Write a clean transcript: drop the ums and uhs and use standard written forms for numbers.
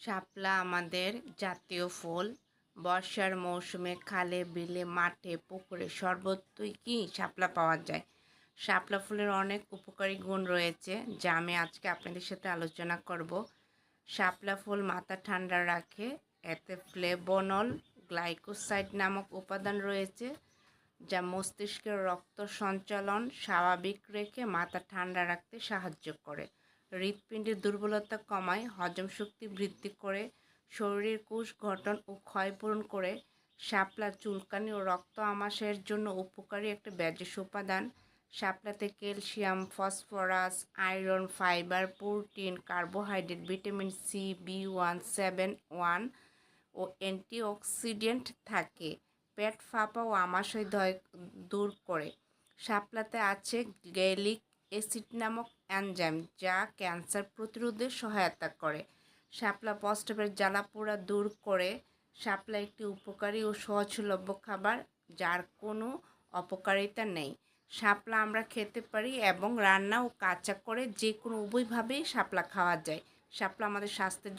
শাপলা আমাদের জাতীয় ফুল। বর্ষার মৌসুমে খালে বিলে মাঠে পুকুরে সর্বত্রই কি শাপলা পাওয়া যায়। শাপলা ফুলের অনেক উপকারী গুণ রয়েছে, যা আমি আজকে আপনাদের সাথে আলোচনা করব। শাপলা ফুল মাথা ঠান্ডা রাখে। এতে ফ্লেভোনল গ্লাইকোসাইড নামক উপাদান রয়েছে, যা মস্তিষ্কের রক্ত সঞ্চালন স্বাভাবিক রেখে মাথা ঠান্ডা রাখতে সাহায্য করে। হৃৎপিণ্ডের দুর্বলতা কমায়, হজম শক্তি বৃদ্ধি করে, শরীরের কোষ গঠন ও ক্ষয়পূরণ করে। শাপলা চুলকানি ও রক্ত আমাশয়ের জন্য উপকারী একটা ভেষজ উপাদান। শাপলাতে calcium, phosphorus, iron, fibre, protein, carbohydrate, vitamin C, B171 ও অ্যান্টিঅক্সিডেন্ট থাকে। পেট ফাঁপা ও আমাশয় দূর করে। শাপলাতে আছে গ্যালিক অ্যাসিড নামক এনজাইম, যা ক্যান্সার প্রতিরোধে সহায়তা করে। শাপলা প্রস্রাবের জ্বালাপোড়া দূর করে। শাপলা একটি উপকারী ও সহজলভ্য খাবার, যার কোনো অপকারিতা নেই। শাপলা আমরা খেতে পারি এবং রান্না ও কাঁচা করে যে কোনো উভয়ভাবেই শাপলা খাওয়া যায়। শাপলা আমাদের স্বাস্থ্যের